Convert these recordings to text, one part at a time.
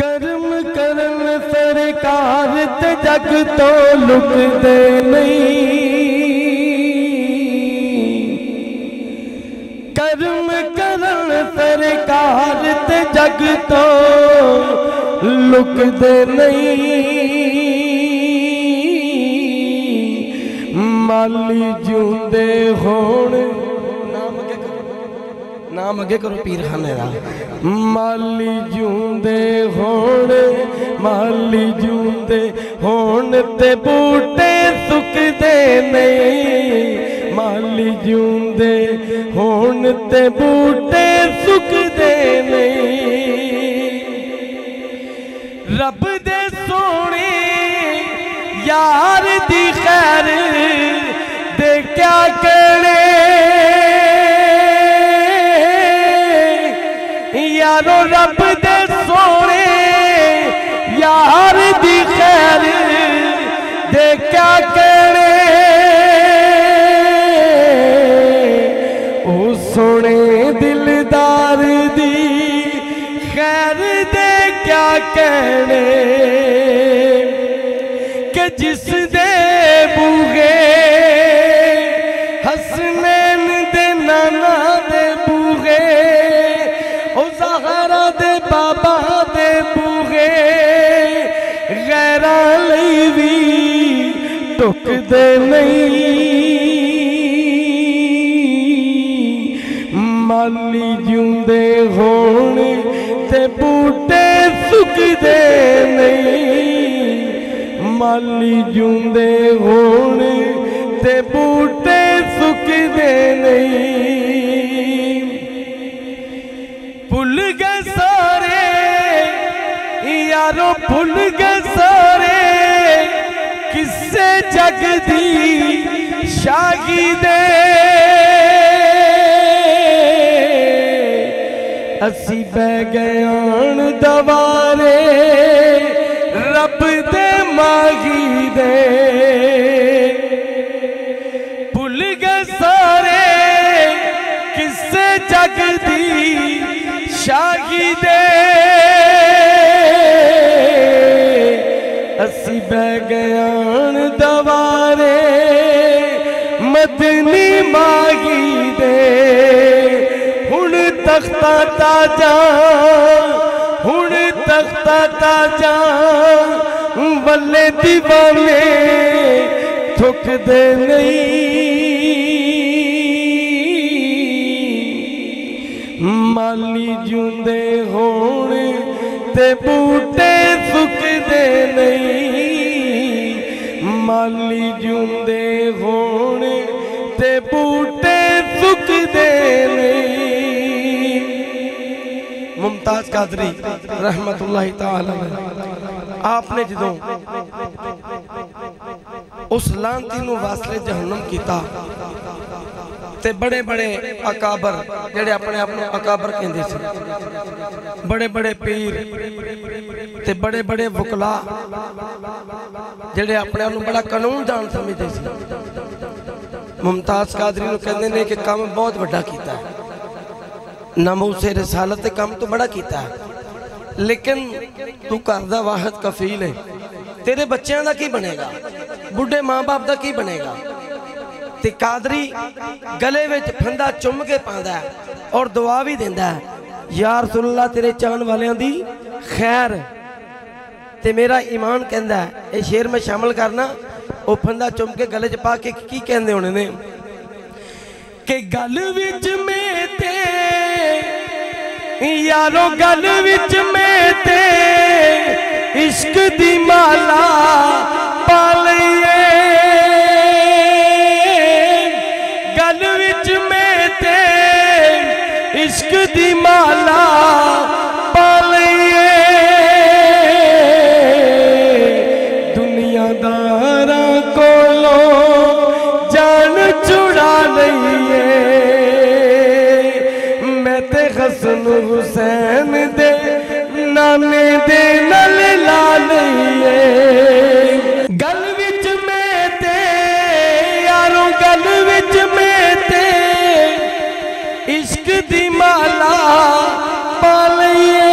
कर्म करन सरकार ते जग तो लुकदे नहीं। कर्म करन सरकार ते जग तो लुकदे नहीं। माली जूंदे होण नाम अगे करो पीर खाने दा। माली जूंदे होण माली जूंदे होण ते बूटे सुकदे नहीं। माली जूंदे होण ते बूटे सुकदे नहीं। रब दे सोने यार दी खैर दे क्या कहने। यारो रब दे सोने यार दी खैर दे क्या कहने। ओ सोने दिलदार दी खैर दे क्या कहने। कि जिस दे बूहे हसनैन दे नाना दे बूहे बाबा दे बूहे गैरां लई भी टुकदे नहीं। माली जूंदे होण ते बूटे सुकदे नहीं। माली जूंदे होण ते बूटे सुकदे नहीं। भुल गए सारे यारो भुल गए सारे किस्से जग दी शाही दे। असी बह गए आन दवारे रब दे माही दे। भुल गए सारे किस्से जग दी शाही दे। असी बह गयान दवारे मदनी माही दे। हुण तख्ता ताजा हुण तख्ता ताजा वल्ले दीवाने थुकदे नहीं। माली जूंदे होण ते बूटे सुकदे नहीं। माली जूंदे होण ते बूटे सुकदे नहीं। मुमताज कादरी रहमतुल्लाह ताला आपने जदों उस लांती नूं वासले जहन्नम कीता ते बड़े बड़े अकाबर जेड़े अपने आप को अकाबर कहंदे सी, बड़े बड़े पीर ते बड़े बड़े वकला जेड़े अपने आप को बड़ा कानून दान समझदे सी, मुमताज कादरी नूं कहंदे ने कि काम बहुत बड़ा कीता है। नामूसे रिसालत ते काम तो बड़ा कीता है, लेकिन तू घर दा वाहिद कफील है, तेरे बच्चों का की बनेगा, बुढ़े माँ बाप का की बनेगा। ते कादरी गले विच फंदा चुम के पांदा है और दुआ भी देंदा है, या रसूलल्लाह तेरे चाहन वालियां दी खैर। ते मेरा ईमान कहंदा है ये शेर में शामिल करना। वो फंदा चुम के गले च पा के की कहंदे होने ने कि गल विच में ते यारो गल विच में ते इश्क दी माला पा लईए। गल विच में ते इश्क दी माला पा लईए। दुनियादारां कोलों जान छुड़ा लईए। मैं ते हसन हुसैन दे नाने दे नल ला लईए। गल विच में ते यारों गल विच में ते इश्क दी माला पा लईए।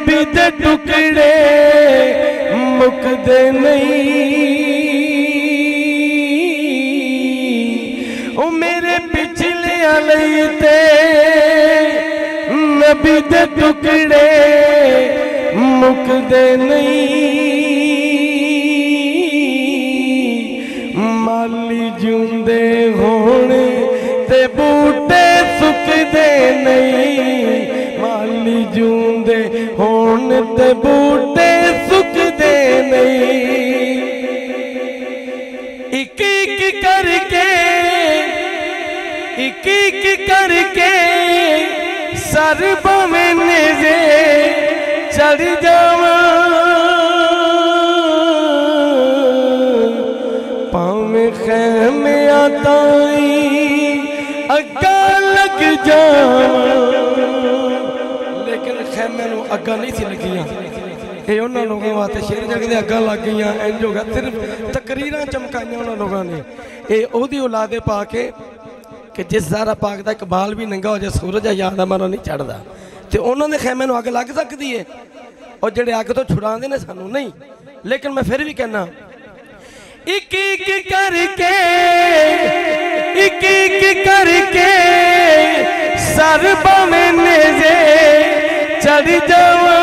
नबी दे टुकड़े मुकदे नहीं ओ मेरे पिछले लई ते नबी दे टुकड़े मुकदे नहीं माली जूंदे होने ते बूटे सुकदे नहीं माली जूंदे होने ते बूटे सुकदे नहीं एक एक करके सर बमें नेज़े चढ़ जावा पावे खैमे आताई अग्गा लग जावा लेकिन खैमे नूं अग्गा नहीं सी लगियां ये उन्होंने लोगों वास्ते शेर जगह अग्गा लग गई इंज हो गया सिर्फ तकरीरां चमकाइयां उन्होंने लोगों ने ये ओहदी औलादे पा के कि जिस ज़ारा पाक दा इकबाल भी नंगा हो जाए सूरज याद मानो नहीं चढ़ता तो उन्होंने खैमे नूं अग लग सकती है और जेडे अग तो छुड़ाते ने सानू नहीं लेकिन मैं फिर भी कहना एक एक करके सर बमें नेज़े चढ़ जावा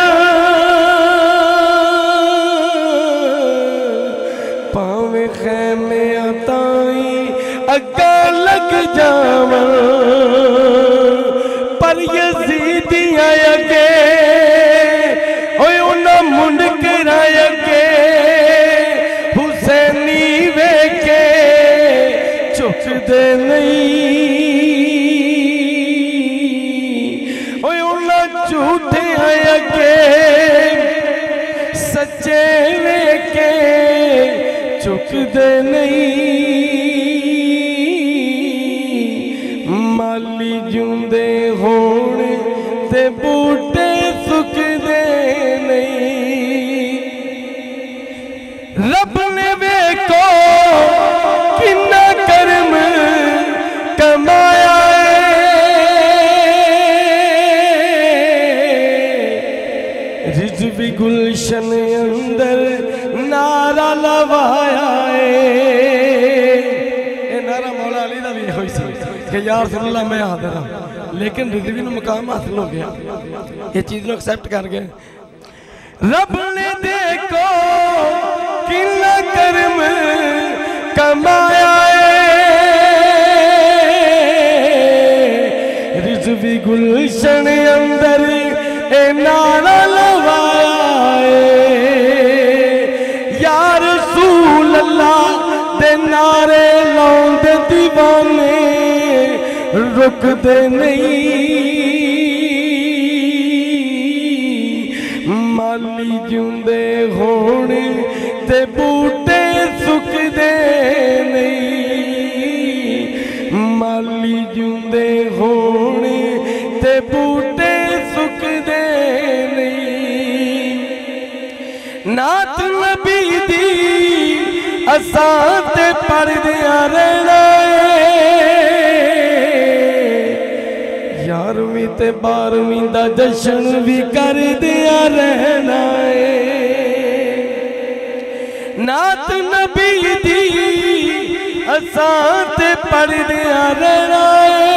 पावे खैमे आताई अग्गा लग जावा पर यज़ीदियां अगे ओए उन्हां मुनकरां अगे हुसैनी वेखे झुकदे नहीं ओए उन्हां झूठियां अगे सच्चे वेखे झुकदे नहीं माली जूंदे होने ते बूटे सुकदे नहीं रब ने वेखो किन्ना करम कमाया रिज़वी गुलशन अंदर नारा लवाया नारा मौला अली दा भी होई सी कि यार रसूलुल्लाह मैं हाज़िर हां लेकिन रिज़वी नूं मुकाम हासिल हो गया ये चीज़ नूं एक्सेप्ट कर गए रब ने देखो किन्ना करम कमाया रिज़वी गुलशन अंदर ए नारा लवाया या रसूल अल्लाह दे नारे लाउंदे दीवाने रुकदे नहीं माली जूंदे होने ते बूटे सुकदे नहीं माली जूंदे होने ते बूटे सुकदे नहीं नात नबी दी असां ते पढ़दियां रहना यारवीं ते 12वीं दा जश्न भी कर दिया रहना है नात नबी दी असां ते पढ़ दिया रहना है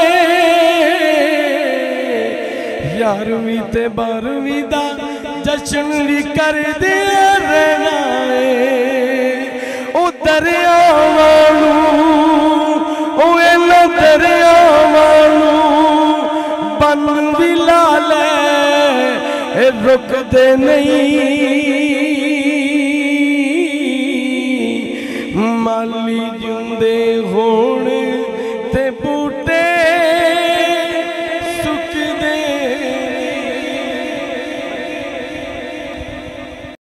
11वीं ते 12वीं दा जश्न भी कर दिया रहना है ओ दरियावां नूं ओ इन्हां दरियावां नूं बन भी ला ले रुकदे नहीं माली